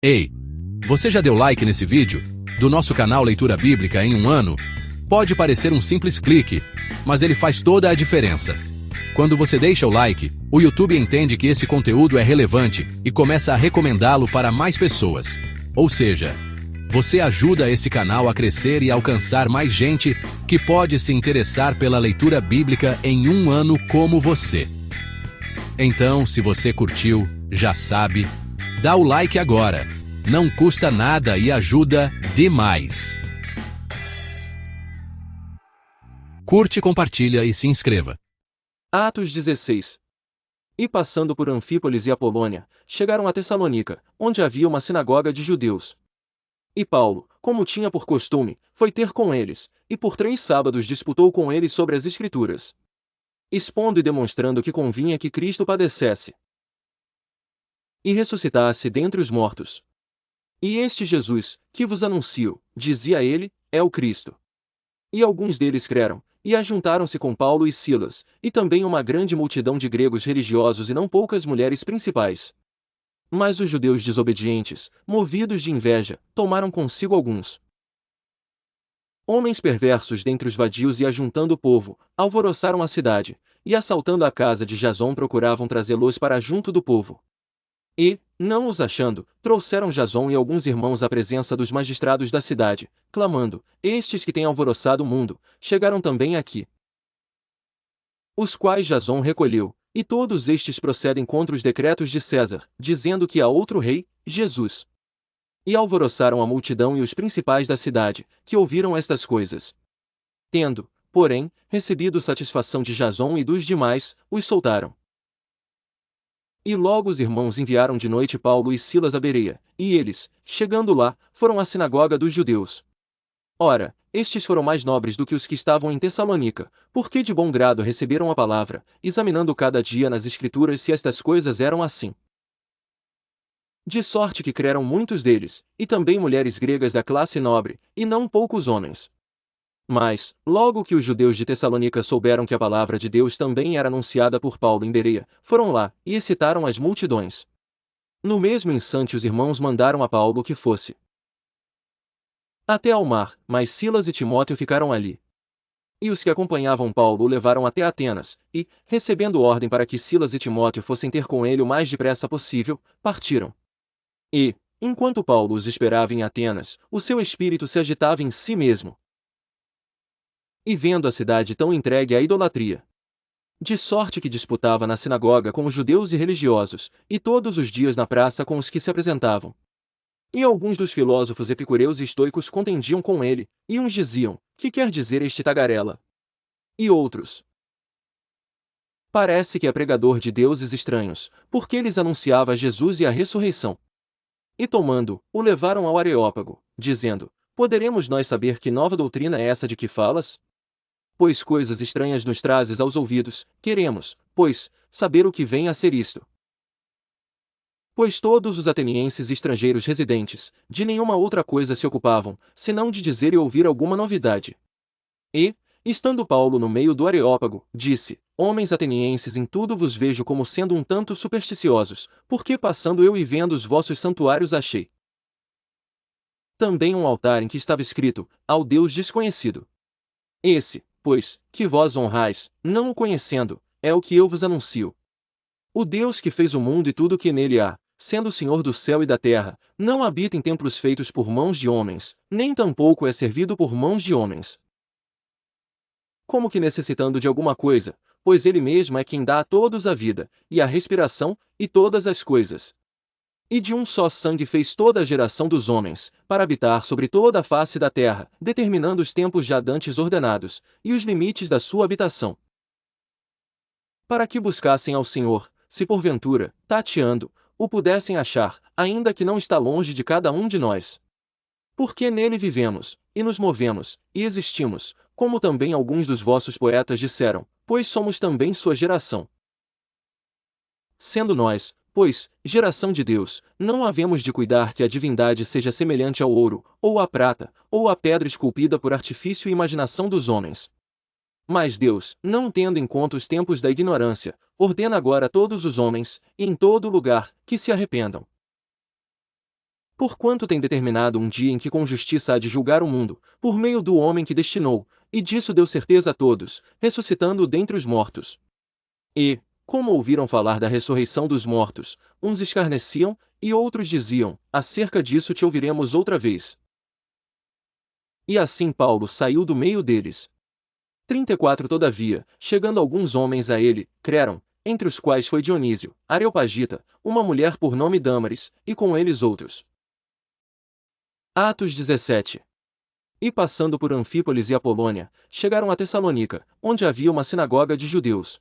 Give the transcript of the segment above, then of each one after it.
Ei, você já deu like nesse vídeo? Do nosso canal Leitura Bíblica em um ano? Pode parecer um simples clique, mas ele faz toda a diferença. Quando você deixa o like, o YouTube entende que esse conteúdo é relevante e começa a recomendá-lo para mais pessoas. Ou seja, você ajuda esse canal a crescer e alcançar mais gente que pode se interessar pela leitura bíblica em um ano como você. Então, se você curtiu, já sabe, dá o like agora. Não custa nada e ajuda demais. Curte, compartilha e se inscreva. Atos 16. E passando por Anfípolis e Apolônia, chegaram a Tessalônica, onde havia uma sinagoga de judeus. E Paulo, como tinha por costume, foi ter com eles, e por 3 sábados disputou com eles sobre as Escrituras, expondo e demonstrando que convinha que Cristo padecesse e ressuscitasse dentre os mortos. E este Jesus, que vos anuncio, dizia ele, é o Cristo. E alguns deles creram, e ajuntaram-se com Paulo e Silas, e também uma grande multidão de gregos religiosos e não poucas mulheres principais. Mas os judeus desobedientes, movidos de inveja, tomaram consigo alguns homens perversos dentre os vadios e ajuntando o povo, alvoroçaram a cidade, e assaltando a casa de Jasón procuravam trazê-los para junto do povo. E, não os achando, trouxeram Jasón e alguns irmãos à presença dos magistrados da cidade, clamando: estes que têm alvoroçado o mundo, chegaram também aqui. Os quais Jasón recolheu, e todos estes procedem contra os decretos de César, dizendo que há outro rei, Jesus. E alvoroçaram a multidão e os principais da cidade, que ouviram estas coisas. Tendo, porém, recebido satisfação de Jasón e dos demais, os soltaram. E logo os irmãos enviaram de noite Paulo e Silas a Bereia, e eles, chegando lá, foram à sinagoga dos judeus. Ora, estes foram mais nobres do que os que estavam em Tessalônica, porque de bom grado receberam a palavra, examinando cada dia nas Escrituras se estas coisas eram assim. De sorte que creram muitos deles, e também mulheres gregas da classe nobre, e não poucos homens. Mas, logo que os judeus de Tessalônica souberam que a palavra de Deus também era anunciada por Paulo em Bereia, foram lá, e excitaram as multidões. No mesmo instante os irmãos mandaram a Paulo que fosse até ao mar, mas Silas e Timóteo ficaram ali. E os que acompanhavam Paulo o levaram até Atenas, e, recebendo ordem para que Silas e Timóteo fossem ter com ele o mais depressa possível, partiram. E, enquanto Paulo os esperava em Atenas, o seu espírito se agitava em si mesmo, e vendo a cidade tão entregue à idolatria, de sorte que disputava na sinagoga com os judeus e religiosos, e todos os dias na praça com os que se apresentavam. E alguns dos filósofos epicureus e estoicos contendiam com ele, e uns diziam: que quer dizer este tagarela? E outros: parece que é pregador de deuses estranhos, porque lhes anunciava Jesus e a ressurreição. E tomando, o levaram ao Areópago, dizendo: poderemos nós saber que nova doutrina é essa de que falas? Pois coisas estranhas nos trazes aos ouvidos, queremos, pois, saber o que vem a ser isto. Pois todos os atenienses e estrangeiros residentes, de nenhuma outra coisa se ocupavam, senão de dizer e ouvir alguma novidade. E, estando Paulo no meio do Areópago, disse: homens atenienses, em tudo vos vejo como sendo um tanto supersticiosos, porque passando eu e vendo os vossos santuários achei também um altar em que estava escrito: ao Deus desconhecido. Esse, pois, que vós honrais, não o conhecendo, é o que eu vos anuncio. O Deus que fez o mundo e tudo o que nele há, sendo o Senhor do céu e da terra, não habita em templos feitos por mãos de homens, nem tampouco é servido por mãos de homens, como que necessitando de alguma coisa, pois ele mesmo é quem dá a todos a vida, e a respiração, e todas as coisas. E de um só sangue fez toda a geração dos homens, para habitar sobre toda a face da terra, determinando os tempos já dantes ordenados, e os limites da sua habitação, para que buscassem ao Senhor, se porventura, tateando, o pudessem achar, ainda que não está longe de cada um de nós. Porque nele vivemos, e nos movemos, e existimos, como também alguns dos vossos poetas disseram, pois somos também sua geração. Sendo nós, pois, geração de Deus, não havemos de cuidar que a divindade seja semelhante ao ouro, ou à prata, ou à pedra esculpida por artifício e imaginação dos homens. Mas Deus, não tendo em conta os tempos da ignorância, ordena agora a todos os homens, e em todo lugar, que se arrependam. Porquanto tem determinado um dia em que com justiça há de julgar o mundo, por meio do homem que destinou, e disso deu certeza a todos, ressuscitando-o dentre os mortos. E, como ouviram falar da ressurreição dos mortos, uns escarneciam, e outros diziam, acerca disso te ouviremos outra vez. E assim Paulo saiu do meio deles. 34 Todavia, chegando alguns homens a ele, creram, entre os quais foi Dionísio, Areopagita, uma mulher por nome Dâmaris, e com eles outros. Atos 17. E passando por Anfípolis e Apolônia, chegaram a Tessalônica, onde havia uma sinagoga de judeus.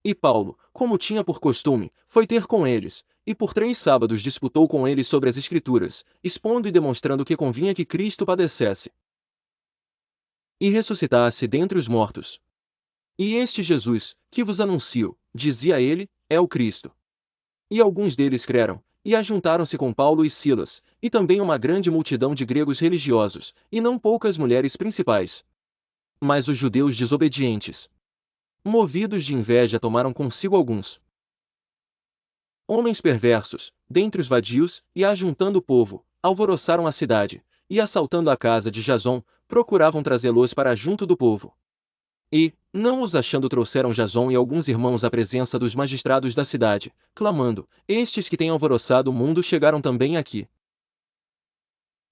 E Paulo, como tinha por costume, foi ter com eles, e por 3 sábados disputou com eles sobre as Escrituras, expondo e demonstrando que convinha que Cristo padecesse e ressuscitasse dentre os mortos. E este Jesus, que vos anuncio, dizia ele, é o Cristo. E alguns deles creram, e ajuntaram-se com Paulo e Silas, e também uma grande multidão de gregos religiosos, e não poucas mulheres principais. Mas os judeus desobedientes, movidos de inveja, tomaram consigo alguns homens perversos, dentre os vadios, e ajuntando o povo, alvoroçaram a cidade, e assaltando a casa de Jason, procuravam trazê-los para junto do povo. E, não os achando, trouxeram Jason e alguns irmãos à presença dos magistrados da cidade, clamando, estes que têm alvoroçado o mundo chegaram também aqui.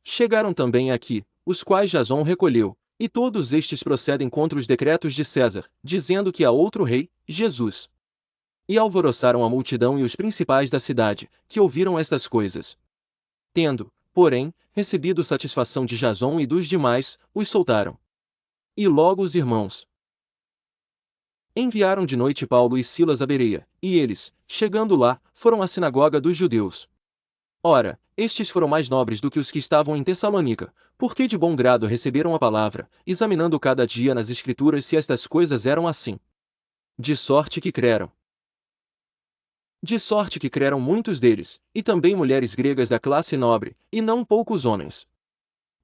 Chegaram também aqui, os quais Jason recolheu, e todos estes procedem contra os decretos de César, dizendo que há outro rei, Jesus. E alvoroçaram a multidão e os principais da cidade, que ouviram estas coisas. Tendo, porém, recebido satisfação de Jason e dos demais, os soltaram. E logo os irmãos enviaram de noite Paulo e Silas a Bereia, e eles, chegando lá, foram à sinagoga dos judeus. Ora, estes foram mais nobres do que os que estavam em Tessalônica, porque de bom grado receberam a palavra, examinando cada dia nas Escrituras se estas coisas eram assim. De sorte que creram. De sorte que creram muitos deles, e também mulheres gregas da classe nobre, e não poucos homens.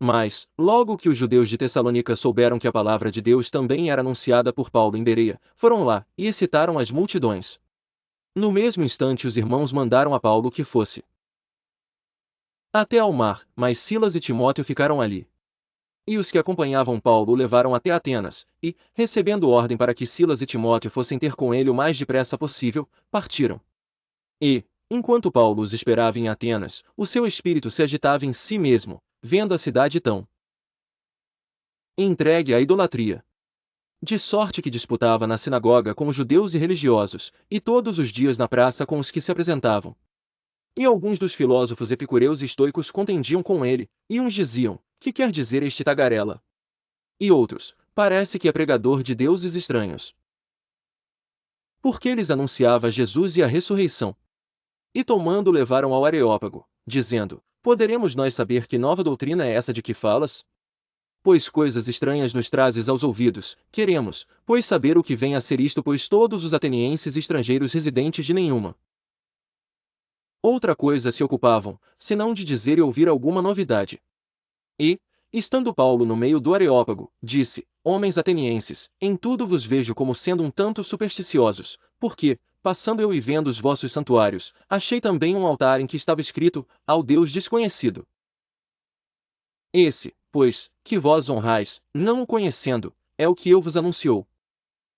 Mas, logo que os judeus de Tessalônica souberam que a palavra de Deus também era anunciada por Paulo em Bereia, foram lá, e excitaram as multidões. No mesmo instante os irmãos mandaram a Paulo que fosse até ao mar, mas Silas e Timóteo ficaram ali. E os que acompanhavam Paulo o levaram até Atenas, e, recebendo ordem para que Silas e Timóteo fossem ter com ele o mais depressa possível, partiram. E, enquanto Paulo os esperava em Atenas, o seu espírito se agitava em si mesmo, vendo a cidade tão entregue à idolatria. De sorte que disputava na sinagoga com os judeus e religiosos, e todos os dias na praça com os que se apresentavam. E alguns dos filósofos epicureus e estoicos contendiam com ele, e uns diziam, que quer dizer este tagarela? E outros, parece que é pregador de deuses estranhos. Porque lhes anunciava Jesus e a ressurreição. E tomando levaram ao Areópago, dizendo, poderemos nós saber que nova doutrina é essa de que falas? Pois coisas estranhas nos trazes aos ouvidos, queremos, pois saber o que vem a ser isto, pois todos os atenienses estrangeiros residentes de nenhuma outra coisa se ocupavam, senão de dizer e ouvir alguma novidade. E, estando Paulo no meio do Areópago, disse, homens atenienses, em tudo vos vejo como sendo um tanto supersticiosos, porque, passando eu e vendo os vossos santuários, achei também um altar em que estava escrito, ao Deus desconhecido. Esse, pois, que vós honrais, não o conhecendo, é o que eu vos anunciou.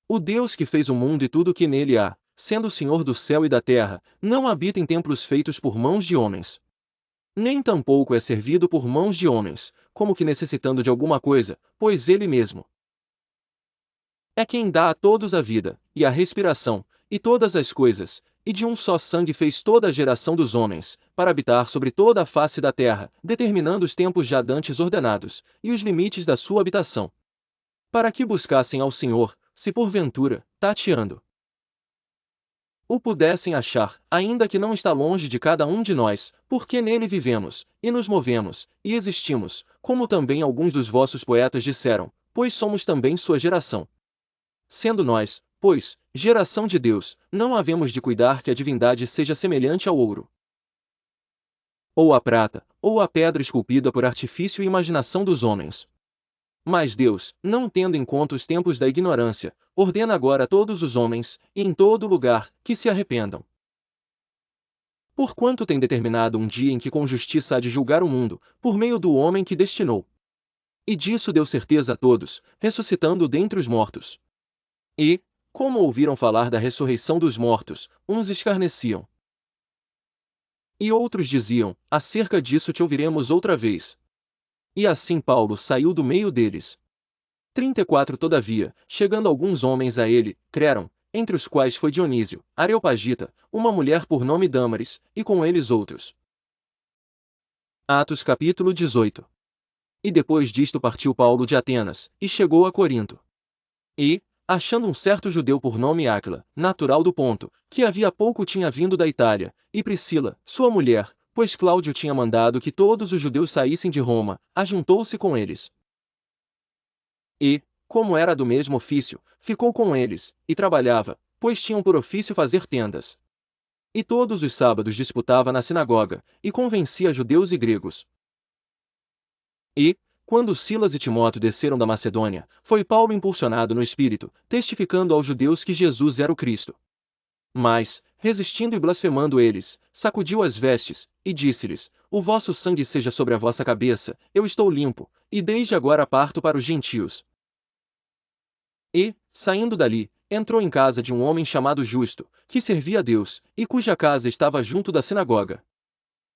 O Deus que fez o mundo e tudo o que nele há, sendo o Senhor do céu e da terra, não habita em templos feitos por mãos de homens. Nem tampouco é servido por mãos de homens, como que necessitando de alguma coisa, pois ele mesmo é quem dá a todos a vida, e a respiração, e todas as coisas, e de um só sangue fez toda a geração dos homens, para habitar sobre toda a face da terra, determinando os tempos já dantes ordenados, e os limites da sua habitação. Para que buscassem ao Senhor, se porventura, tateando, o pudessem achar, ainda que não está longe de cada um de nós, porque nele vivemos, e nos movemos, e existimos, como também alguns dos vossos poetas disseram, pois somos também sua geração. Sendo nós, pois, geração de Deus, não havemos de cuidar que a divindade seja semelhante ao ouro, ou à prata, ou à pedra esculpida por artifício e imaginação dos homens. Mas Deus, não tendo em conta os tempos da ignorância, ordena agora a todos os homens, e em todo lugar, que se arrependam. Porquanto tem determinado um dia em que com justiça há de julgar o mundo, por meio do homem que destinou. E disso deu certeza a todos, ressuscitando dentre os mortos. E, como ouviram falar da ressurreição dos mortos, uns escarneciam. E outros diziam, acerca disso te ouviremos outra vez. E assim Paulo saiu do meio deles. 34 Todavia, chegando alguns homens a ele, creram, entre os quais foi Dionísio, Areopagita, uma mulher por nome Dâmaris, e com eles outros. Atos capítulo 18. E depois disto partiu Paulo de Atenas, e chegou a Corinto. E, achando um certo judeu por nome Áquila, natural do Ponto, que havia pouco tinha vindo da Itália, e Priscila, sua mulher, pois Cláudio tinha mandado que todos os judeus saíssem de Roma, ajuntou-se com eles. E, como era do mesmo ofício, ficou com eles, e trabalhava, pois tinham por ofício fazer tendas. E todos os sábados disputava na sinagoga, e convencia judeus e gregos. E, quando Silas e Timóteo desceram da Macedônia, foi Paulo impulsionado no Espírito, testificando aos judeus que Jesus era o Cristo. Mas, resistindo e blasfemando eles, sacudiu as vestes, e disse-lhes, o vosso sangue seja sobre a vossa cabeça, eu estou limpo, e desde agora parto para os gentios. E, saindo dali, entrou em casa de um homem chamado Justo, que servia a Deus, e cuja casa estava junto da sinagoga.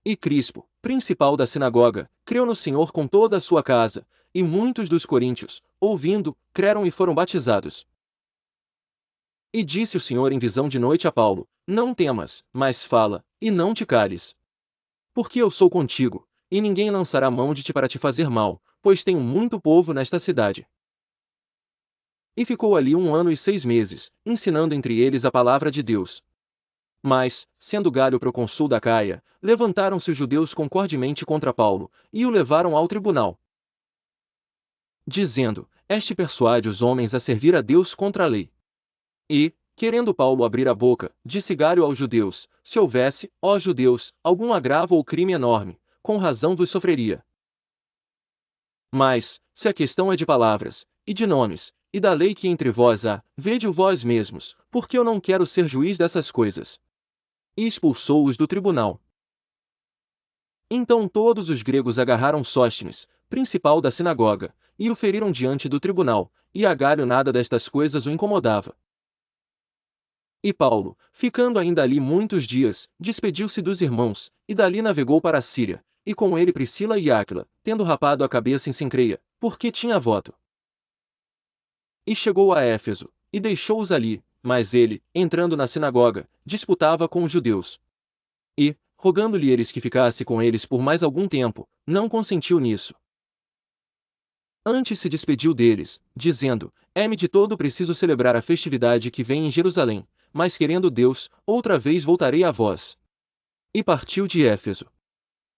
E Crispo, principal da sinagoga, creu no Senhor com toda a sua casa, e muitos dos coríntios, ouvindo, creram e foram batizados. E disse o Senhor em visão de noite a Paulo, não temas, mas fala, e não te cales. Porque eu sou contigo, e ninguém lançará mão de ti para te fazer mal, pois tenho muito povo nesta cidade. E ficou ali 1 ano e 6 meses, ensinando entre eles a palavra de Deus. Mas, sendo Galho procônsul da Caia, levantaram-se os judeus concordemente contra Paulo, e o levaram ao tribunal. Dizendo, este persuade os homens a servir a Deus contra a lei. E, querendo Paulo abrir a boca, disse Galho aos judeus, se houvesse, ó judeus, algum agravo ou crime enorme, com razão vos sofreria. Mas, se a questão é de palavras, e de nomes, e da lei que entre vós há, vede-o vós mesmos, porque eu não quero ser juiz dessas coisas. E expulsou-os do tribunal. Então todos os gregos agarraram Sóstenes, principal da sinagoga, e o feriram diante do tribunal, e a Galho nada destas coisas o incomodava. E Paulo, ficando ainda ali muitos dias, despediu-se dos irmãos, e dali navegou para a Síria, e com ele Priscila e Áquila, tendo rapado a cabeça em Cencreia, porque tinha voto. E chegou a Éfeso, e deixou-os ali, mas ele, entrando na sinagoga, disputava com os judeus. E, rogando-lhe eles que ficasse com eles por mais algum tempo, não consentiu nisso. Antes se despediu deles, dizendo, é-me de todo preciso celebrar a festividade que vem em Jerusalém, mas querendo Deus, outra vez voltarei a vós. E partiu de Éfeso.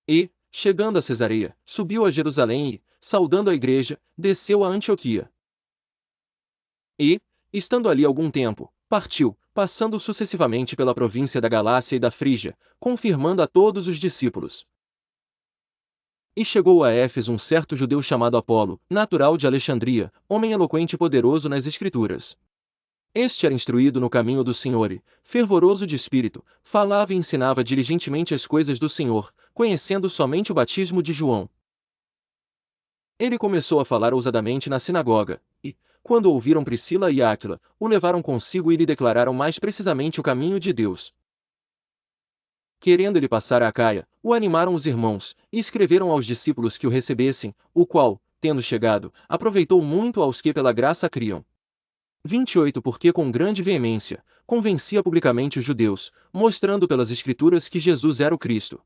E, chegando a Cesareia, subiu a Jerusalém e, saudando a igreja, desceu a Antioquia. E, estando ali algum tempo, partiu, passando sucessivamente pela província da Galácia e da Frígia, confirmando a todos os discípulos. E chegou a Éfeso um certo judeu chamado Apolo, natural de Alexandria, homem eloquente e poderoso nas Escrituras. Este era instruído no caminho do Senhor e, fervoroso de espírito, falava e ensinava diligentemente as coisas do Senhor, conhecendo somente o batismo de João. Ele começou a falar ousadamente na sinagoga, e, quando ouviram Priscila e Áquila, o levaram consigo e lhe declararam mais precisamente o caminho de Deus. Querendo ele passar a Acaia, o animaram os irmãos, e escreveram aos discípulos que o recebessem, o qual, tendo chegado, aproveitou muito aos que pela graça criam. 28 Porque com grande veemência, convencia publicamente os judeus, mostrando pelas Escrituras que Jesus era o Cristo.